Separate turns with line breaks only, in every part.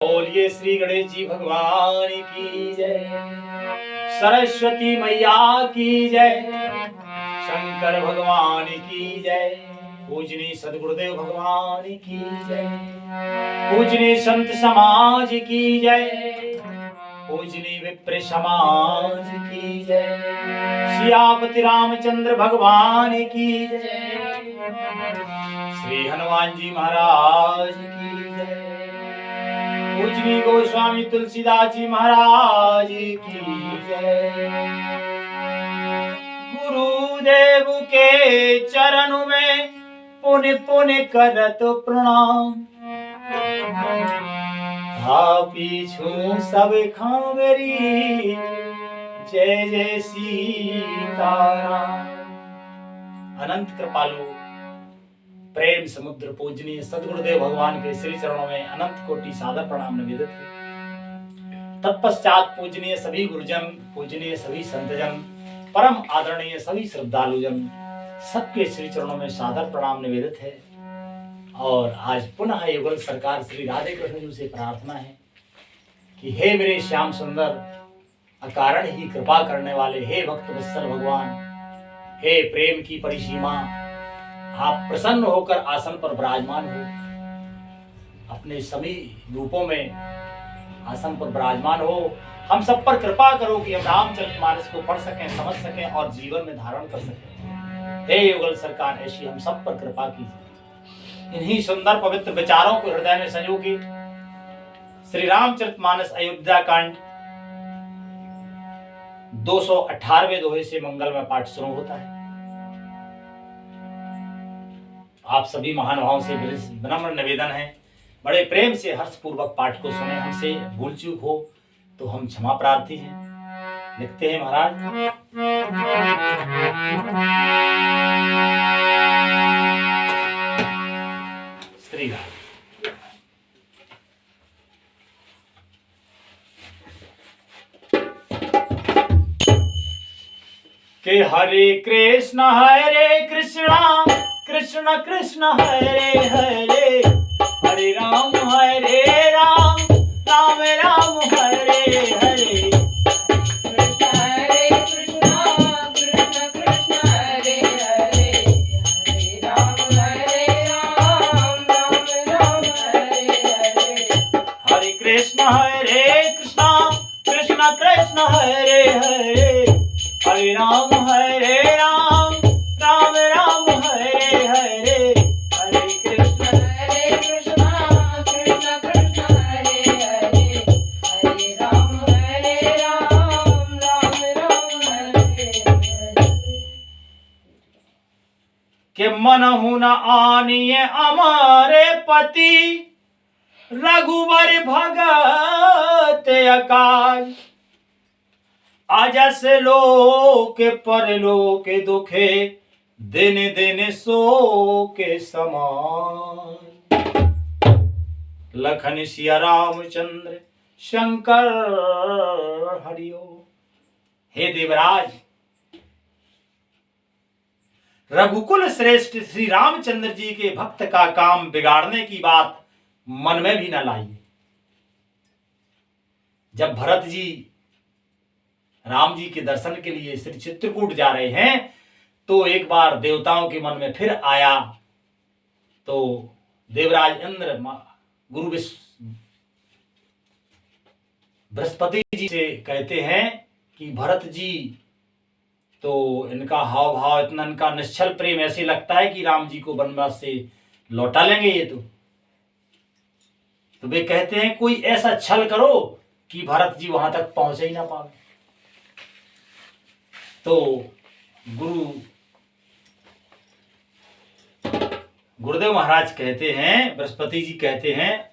बोलिए श्री गणेश जी भगवान की जय, सरस्वती मैया की जय, शंकर भगवान की जय, पूजनीय सदगुरुदेव भगवान की जय, पूजनीय संत समाज की जय, पूजनीय विप्र समाज की जय, सियापति रामचंद्र भगवान की जय, श्री हनुमान जी महाराज की जय, पूजनीय गोस्वामी तुलसीदास जी महाराज की जय। गुरुदेव के चरण में पुण्य पुण्य करत प्रणाम, पीछू सब खावेरी, जय जय सीताराम। अनंत कृपालु प्रेम समुद्र पूजनीय सदगुरुदेव भगवान के श्री चरणों में अनंत कोटि सादर प्रणाम निवेदित है। तत्पश्चात पूजनीय सभी गुरुजन, पूजनीय सभी संतजन, परम आदरणीय सभी श्रद्धालुजन, सबके श्री चरणों में सादर प्रणाम निवेदित है। और आज पुनः युगल सरकार श्री राधे कृष्ण जी से प्रार्थना है कि हे मेरे श्याम सुंदर, अकारण ही कृपा करने वाले हे भक्त वत्सल भगवान, हे प्रेम की परिसीमा, आप प्रसन्न होकर आसन पर विराजमान हो, अपने सभी रूपों में आसन पर विराजमान हो। हम सब पर कृपा करो कि हम रामचरितमानस को पढ़ सकें, समझ सकें और जीवन में धारण कर सकें। हे युगल सरकार, ऐसी हम सब पर कृपा कीजिए। इन्हीं सुंदर पवित्र विचारों को हृदय में संजो के श्री रामचरितमानस अयोध्या कांड 218वें दोहे से मंगलमय पाठ शुरू होता है। आप सभी महानुभावों से विनम्र निवेदन है, बड़े प्रेम से हर्षपूर्वक पाठ को सुने। हमसे भूल चूक हो तो हम क्षमा प्रार्थी हैं। लिखते हैं महाराज, श्री राम। के हरे कृष्ण कृष्ण कृष्ण हरे हरे, हरे राम राम राम हरे हरे।
कृष्ण हरे कृष्ण कृष्ण कृष्ण हरे हरे, हरे राम राम राम हरे हरे।
हरे कृष्ण कृष्ण कृष्ण हरे हरे, हरे राम राम राम हरे हरे। हरे कृष्ण
कृष्ण कृष्ण कृष्ण हरे हरे, हरे राम राम राम हरे हरे।
के मनहु न आनिय अमारे पति, रघुबर भगत अकाज। अजस लोक परलोक दुखे, दिन दिन सो के समान। लखन सिया रामचंद्र शंकर हरिओ। हे देवराज, रघुकुल श्रेष्ठ श्री रामचंद्र जी के भक्त का काम बिगाड़ने की बात मन में भी न लाइए। जब भरत जी राम जी के दर्शन के लिए श्री चित्रकूट जा रहे हैं तो एक बार देवताओं के मन में फिर आया, तो देवराज इंद्र गुरु बृहस्पति जी से कहते हैं कि भरत जी तो इनका हाव भाव इतना, इनका निश्चल प्रेम ऐसे लगता है कि राम जी को वनवास से लौटा लेंगे ये। तो वे कहते हैं कोई ऐसा छल करो कि भरत जी वहां तक पहुंच ही ना पाए। तो गुरुदेव महाराज कहते हैं, बृहस्पति जी कहते हैं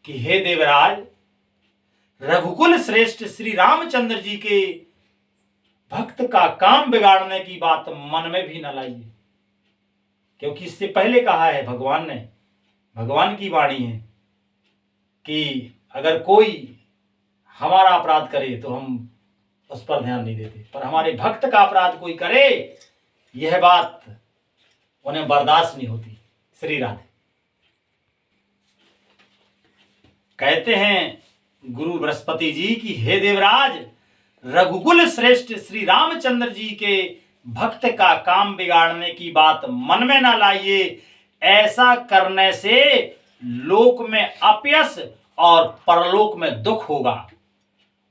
कि हे देवराज, रघुकुल श्रेष्ठ श्री रामचंद्र जी के भक्त का काम बिगाड़ने की बात मन में भी न लाइए, क्योंकि इससे पहले कहा है भगवान ने, भगवान की वाणी है कि अगर कोई हमारा अपराध करे तो हम उस पर ध्यान नहीं देते, पर हमारे भक्त का अपराध कोई करे यह बात उन्हें बर्दाश्त नहीं होती। श्री राधे। कहते हैं गुरु बृहस्पति जी की हे देवराज, रघुकुल श्रेष्ठ श्री रामचंद्र जी के भक्त का काम बिगाड़ने की बात मन में न लाइए। ऐसा करने से लोक में अपयश और परलोक में दुख होगा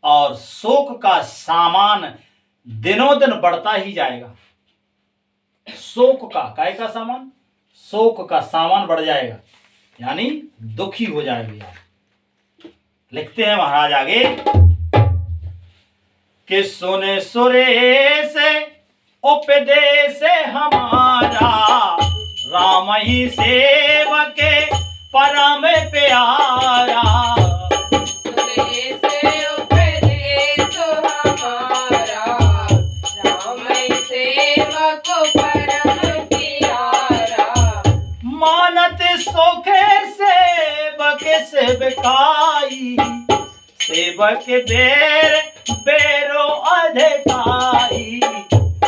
और शोक का सामान दिनों दिन बढ़ता ही जाएगा। शोक का काय का सामान, शोक का सामान बढ़ जाएगा, यानी दुखी हो जाएगी आप। लिखते हैं महाराज आगे कि सुने सुरेश उपदेश हमारा, राम ही सेवक परम प्यारा।
सुरेश उपदेश हमारा, राम सेवक परम प्यारा।
मानत सुखे सेवक सेवकाई, सेवक बेर बेरो अधिकाई।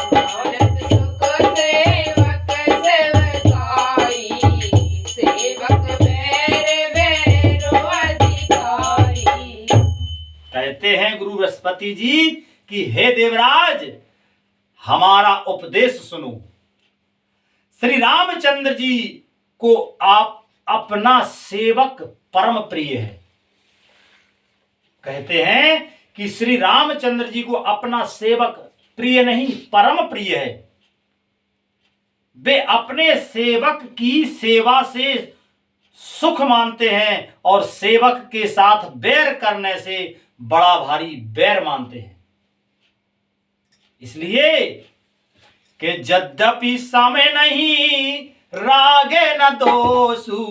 मानत सुख सेवक सेवकाई, सेवक बेर बेरो अधिकारी।
कहते हैं गुरु बृहस्पति जी कि हे देवराज, हमारा उपदेश सुनो। श्री रामचंद्र जी को आप अपना सेवक परम प्रिय है। कहते हैं कि श्री रामचंद्र जी को अपना सेवक प्रिय नहीं परम प्रिय है। वे अपने सेवक की सेवा से सुख मानते हैं और सेवक के साथ बैर करने से बड़ा भारी बैर मानते हैं। इसलिए कि यद्यपि समय नहीं रागे न दोषु,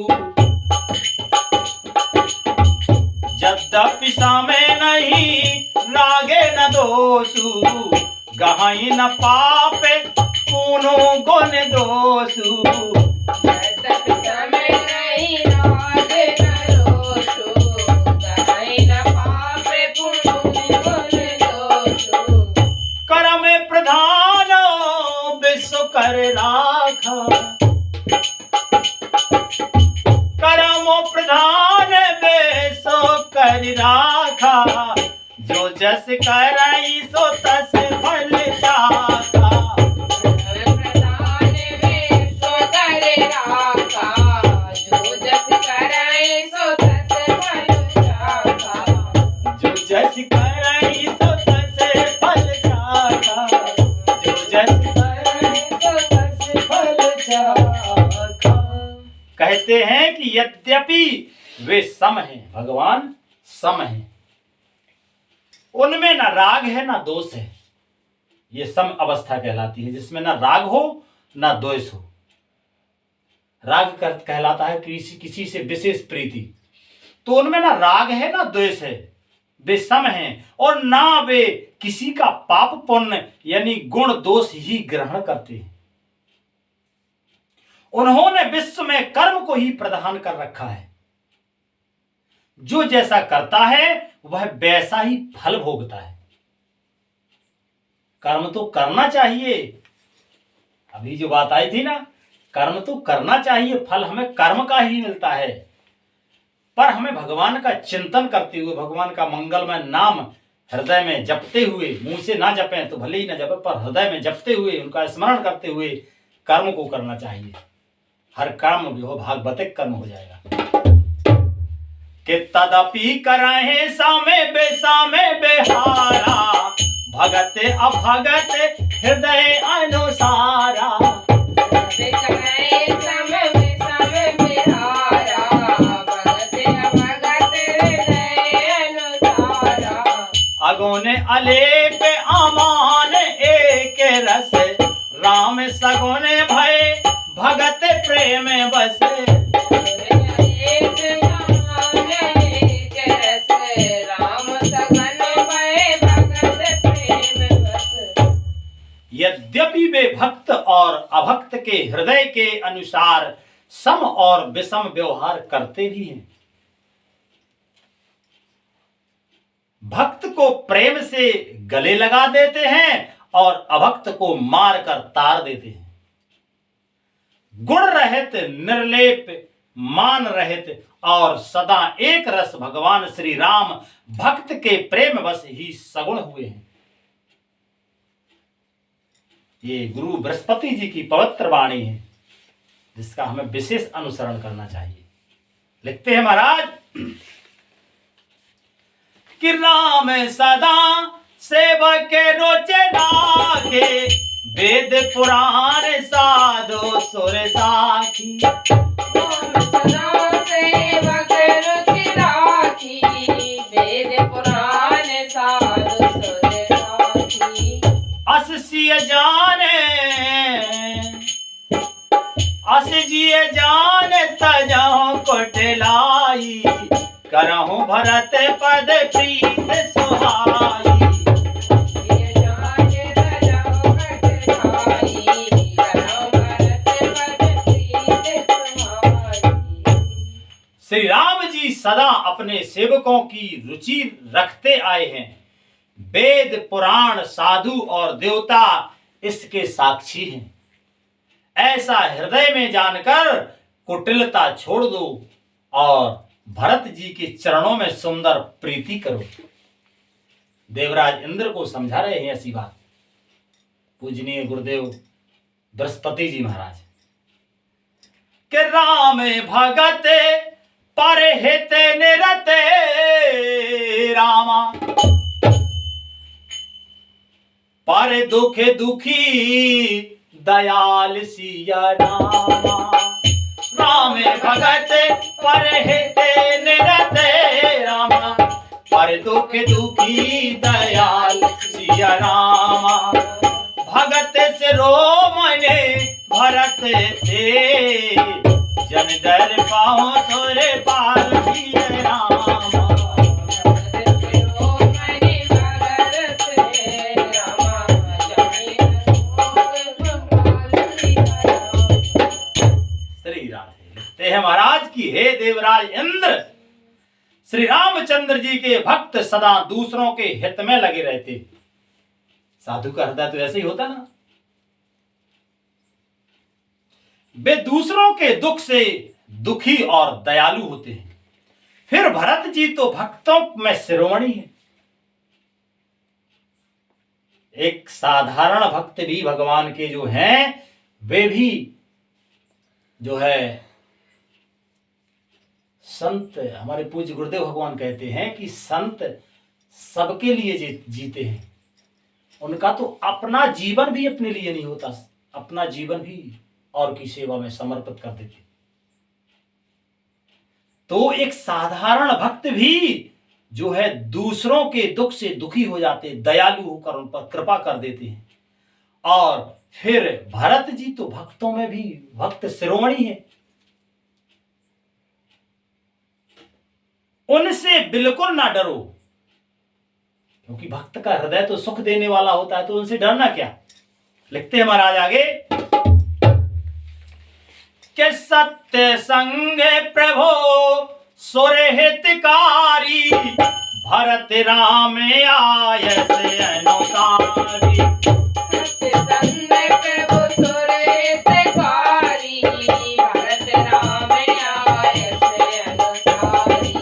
यद्यपि समय नहीं रागे न दोषु, गहाई न पापे पुनो गुण दोषु।
यद्यपि समय नहीं रागे न दोषु, गहाई न पापे पुनो गुण दोषु।
कर्म प्रधान विश्व कर राखा, कर्म प्रधान विश्व कर राखा। जो जस करई सो तस फल चाखा।
प्रधान विश्व कर राखा, जो जस करई सो तस फल चाखा।
जो जस करई सो तस फल चाखा, जो जस करई सो तस फल चाखा। कहते हैं कि यद्यपि वे सम हैं, भगवान सम हैं, उनमें ना राग है ना दोष है। ये सम अवस्था कहलाती है, जिसमें ना राग हो ना द्वेष हो। राग कहलाता है किसी से विशेष प्रीति, तो उनमें ना राग है ना द्वेष है। वे सम हैं और ना वे किसी का पाप पुण्य यानी गुण दोष ही ग्रहण करते हैं। उन्होंने विश्व में कर्म को ही प्रधान कर रखा है। जो जैसा करता है वह वैसा ही फल भोगता है। कर्म तो करना चाहिए, अभी जो बात आई थी ना, कर्म तो करना चाहिए, फल हमें कर्म का ही मिलता है। पर हमें भगवान का चिंतन करते हुए, भगवान का मंगलमय नाम हृदय में जपते हुए, मुंह से ना जपें तो भले ही ना जपे, पर हृदय में जपते हुए, उनका स्मरण करते हुए कर्म को करना चाहिए। हर कर्म भी हो भागवतिक कर्म हो जाएगा। कि तदपि करहे सामे बेसामे बेहारा, भगत अभगत हृदय अनुसारा। अगुन अलेप अमान एक रस, राम सगुन भय भगत प्रेम बस। यद्यपि वे भक्त और अभक्त के हृदय के अनुसार सम और विषम व्यवहार करते भी हैं। भक्त को प्रेम से गले लगा देते हैं और अभक्त को मार कर तार देते हैं। गुण रहित निर्लेप, मान रहित और सदा एक रस भगवान श्री राम भक्त के प्रेम बस ही सगुण हुए हैं। ये गुरु बृहस्पति जी की पवित्र वाणी है, जिसका हमें विशेष अनुसरण करना चाहिए। लिखते हैं महाराज कि राम सदा सेवक रोचे राखे, वेद पुराण साधो सुर साखी।
राम सदा सेवक रुचि राखी, वेद पुराण साधु सुर साखी।
अस सिय जाने, अस जिय जाने तजहु कोटलाई, करहु भरत पद प्रीत सुहाई।
ये जाने तजहु कठिनाई, करहु भरत पद प्रीत सुहाई।
श्री राम जी सदा अपने सेवकों की रुचि रखते आए हैं। वेद पुराण साधु और देवता इसके साक्षी हैं। ऐसा हृदय में जानकर कुटिलता छोड़ दो और भरत जी के चरणों में सुंदर प्रीति करो। देवराज इंद्र को समझा रहे हैं ऐसी बात पूजनीय गुरुदेव बृहस्पति जी महाराज के राम भगत पर हित निरते रामा, पर दुख दुखी दयाल सिया रामा। राम भगत पर हित निरते रामा, पर दुख दुखी दयाल सिया रामा। भगत से रोमने भरत थे, जन दर पाओ सोरे पाल सिया रामा। महाराज की हे देवराज इंद्र, श्री रामचंद्र जी के भक्त सदा दूसरों के हित में लगे रहते। साधु का हृदय तो ऐसे ही होता ना, वे दूसरों के दुख से दुखी और दयालु होते हैं। फिर भरत जी तो भक्तों में शिरोमणि है। एक साधारण भक्त भी भगवान के जो हैं, वे भी जो है संत। हमारे पूज्य गुरुदेव भगवान कहते हैं कि संत सबके लिए जीते हैं। उनका तो अपना जीवन भी अपने लिए नहीं होता, अपना जीवन भी और की सेवा में समर्पित कर देते। तो एक साधारण भक्त भी जो है दूसरों के दुख से दुखी हो जाते, दयालु होकर उन पर कृपा कर देते हैं। और फिर भरत जी तो भक्तों में भी भक्त शिरोमणि है। उनसे बिल्कुल ना डरो, क्योंकि भक्त का हृदय तो सुख देने वाला होता है, तो उनसे डरना क्या। लिखते हैं महाराज आगे के सत्य संग प्रभो सुरहितकारी, भरत राम आयस अनुसारी।
सत्य संग प्रभु सुरहितकारी, भरत राम आयस अनुसारी।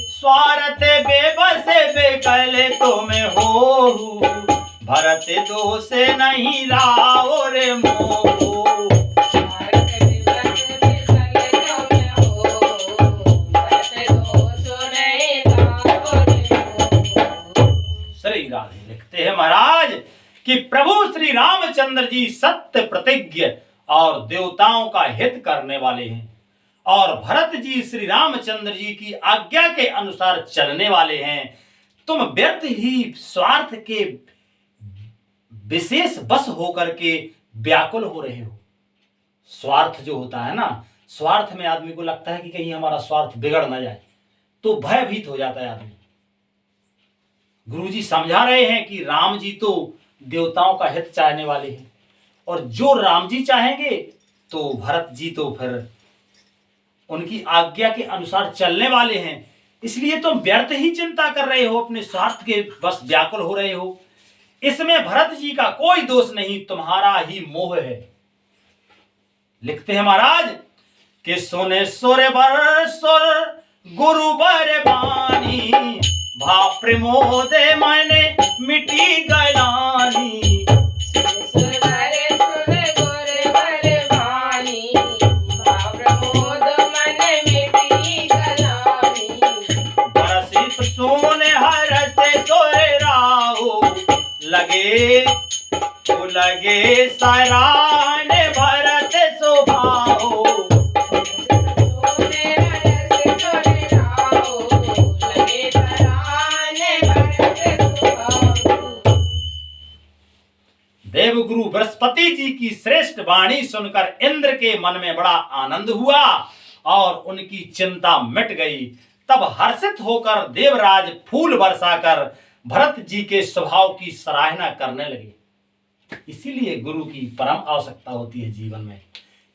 स्वार्थ बेबस बेकल तुम हो, भरत दोष नहीं राव रे मोह। लिखते हैं महाराज कि प्रभु श्री रामचंद्र जी सत्य प्रतिज्ञ और देवताओं का हित करने वाले हैं, और भरत जी श्री रामचंद्र जी की आज्ञा के अनुसार चलने वाले हैं। तुम व्यर्थ ही स्वार्थ के विशेष बस होकर के व्याकुल हो रहे हो। स्वार्थ जो होता है ना, स्वार्थ में आदमी को लगता है कि कहीं हमारा स्वार्थ बिगड़ ना जाए, तो भयभीत हो जाता है आदमी। गुरुजी समझा रहे हैं कि राम जी तो देवताओं का हित चाहने वाले हैं, और जो राम जी चाहेंगे तो भरत जी तो फिर उनकी आज्ञा के अनुसार चलने वाले हैं। इसलिए तुम व्यर्थ ही चिंता कर रहे हो, अपने स्वार्थ के बस व्याकुल हो रहे हो। इसमें भरत जी का कोई दोष नहीं, तुम्हारा ही मोह है। लिखते हैं महाराज कि सोने सुर बर सुर गुरुवर बानी भा प्रमोद मैंने मिटी गलानी।
सुर गुरुवर वाणी भाव प्रमोद मन मिटी गलानी।
बरसित सोने हर से सोरे राहो लगे सराहने भरत सुभाओ।
सोने हरस सोने राहो लगे सराहने भरत सुभाओ।
देवगुरु बृहस्पति जी की श्रेष्ठ वाणी सुनकर इंद्र के मन में बड़ा आनंद हुआ और उनकी चिंता मिट गई। तब हर्षित होकर देवराज फूल बरसाकर भरत जी के स्वभाव की सराहना करने लगे। इसीलिए गुरु की परम आवश्यकता होती है जीवन में,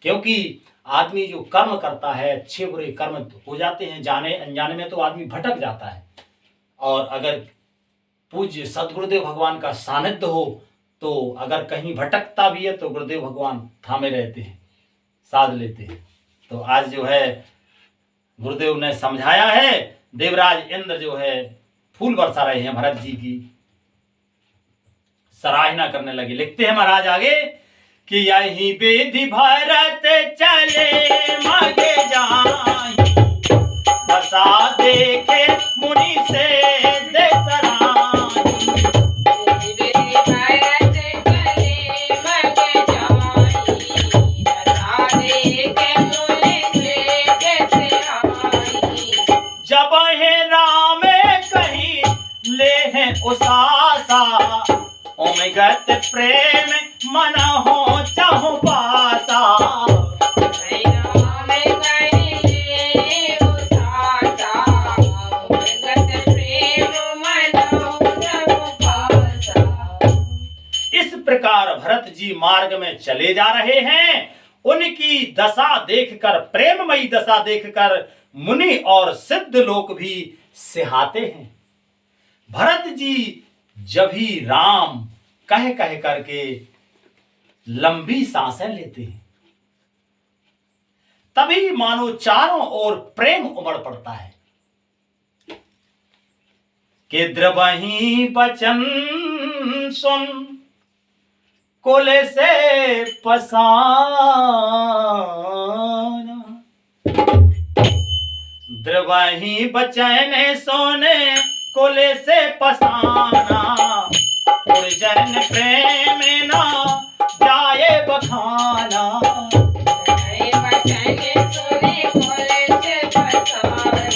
क्योंकि आदमी जो कर्म करता है, अच्छे बुरे कर्म हो जाते हैं, जाने अनजाने में तो आदमी भटक जाता है। और अगर पूज्य सदगुरुदेव भगवान का सानिध्य हो तो अगर कहीं भटकता भी है तो गुरुदेव भगवान थामे रहते हैं, साध लेते हैं। तो आज जो है गुरुदेव ने समझाया है, देवराज इंद्र जो है फूल बरसा रहे हैं, भरत जी की सराहना करने लगे। लिखते हैं महाराज आगे कि यही विधि भरत चले मागे जाई, बसा देखे मुनि से दे सराई।
भरत चले मगे जाई बता देखे मुनि से जैसे आई।
जब है राम कहीं ले हैं उसासा, ओमगत प्रेम मन हो चाहु पासा।
राम करिले उसासा भगत प्रेम मन जब पासा।
इस प्रकार भरत जी मार्ग में चले जा रहे हैं। उनकी दशा देखकर, प्रेममयी दशा देखकर मुनि और सिद्ध लोग भी सिहाते हैं। भरत जी जब ही राम कह कह करके लंबी सांसें लेते हैं, तभी मानो चारों ओर प्रेम उमड़ पड़ता है कि द्रवही बचन सुन कोले से पसाना। द्रवही बचन सोने कोले से पसाना, जन प्रेम ना जाए बखाना।
बचन सुने कोले से पसाना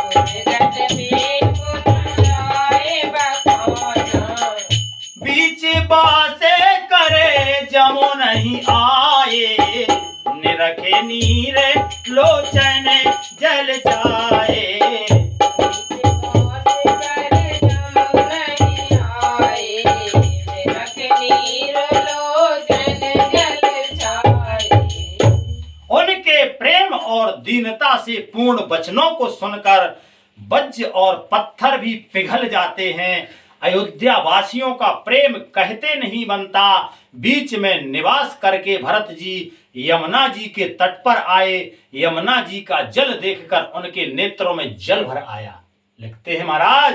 भगत प्रेम मन जाए बखाना।
बीच बासे करे जमो नहीं आए, निरखे नीर लोचन जल जाए। उनके प्रेम और दीनता से पूर्ण वचनों को सुनकर वज्र और पत्थर भी पिघल जाते हैं। अयोध्या वासियों का प्रेम कहते नहीं बनता। बीच में निवास करके भरत जी यमुना जी के तट पर आए। यमुना जी का जल देखकर उनके नेत्रों में जल भर आया। लिखते हैं महाराज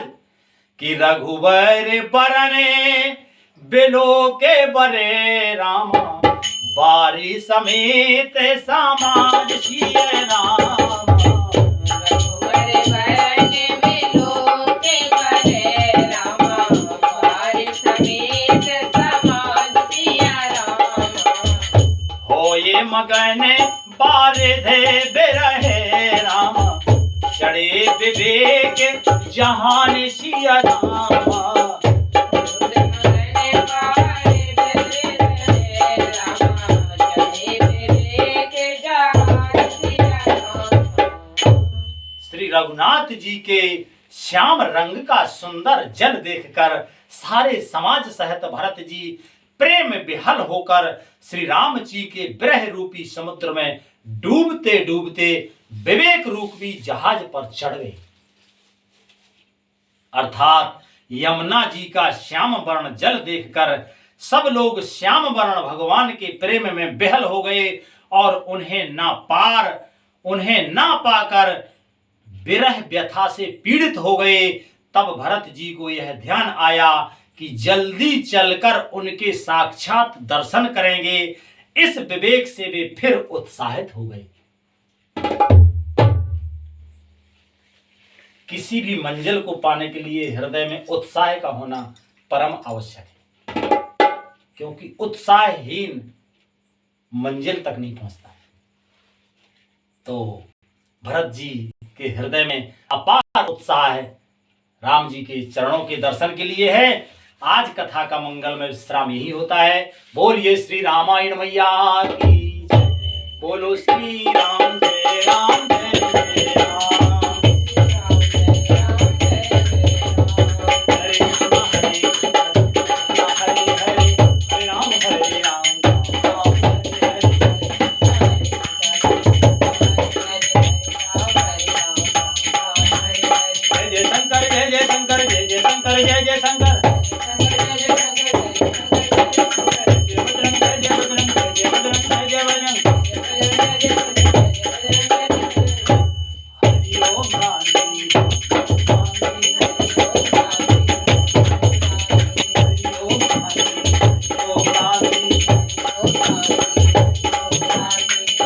कि रघुवर बरने बिलो के बरे रामा, बारी समेत समाज सिय नामा। होए मगन बारिधे बिरहे रामा, चढ़े विवेक जहान सिय नामा। श्री रघुनाथ जी के श्याम रंग का सुंदर जल देखकर सारे समाज सहित भरत जी प्रेम विहल होकर श्री राम जी के विरह रूपी समुद्र में डूबते डूबते विवेक रूपी जहाज पर चढ़ गए। अर्थात यमुना जी का श्याम वर्ण जल देखकर सब लोग श्याम वर्ण भगवान के प्रेम में बेहल हो गए और उन्हें ना पाकर विरह व्यथा से पीड़ित हो गए, तब भरत जी को यह ध्यान आया कि जल्दी चलकर उनके साक्षात दर्शन करेंगे। इस विवेक से वे फिर उत्साहित हो गए। किसी भी मंजिल को पाने के लिए हृदय में उत्साह का होना परम आवश्यक है, क्योंकि उत्साहहीन मंजिल तक नहीं पहुंचता है। तो भरत जी के हृदय में अपार उत्साह है, राम जी के चरणों के दर्शन के लिए है। आज कथा का मंगलमय विश्राम यही होता है। बोलिए श्री रामायण मैया की जय। बोलो श्री राम जय राम जय जय राम। हरे कृष्ण हरे कृष्ण हरे हरे हरे राम राम हरे हरे। जय जय शंकर जय जय शंकर जय जय शंकर जय जय शंकर।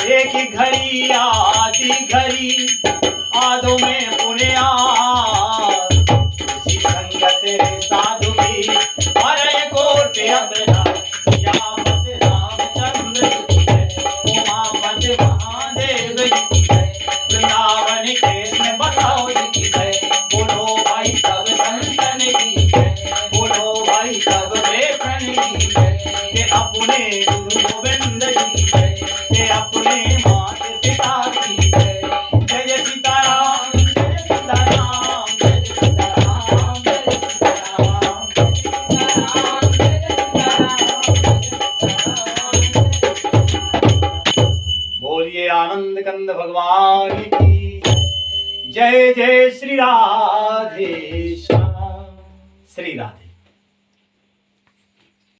एक घड़ी आधी घड़ी आधो में पुनिया, उसी संगत रे साधु की हरे कोट अबरा। सियापत रामचंद्र की जय, उमापति महादेव की जय, वृंदावन कृष्ण बलराम की जय। बोलो भाई सब संतन की जय, बोलो भाई सब प्रेमन की जय। के अपने गुरु गोविंद जी की जय, के अपने माता पिता की जय। जय जय सीताराम जय सीताराम जय सीताराम जय सीताराम। बोलिए आनंद कंद भगवान की जय। जय जय श्री राधे श्याम। श्री राधे।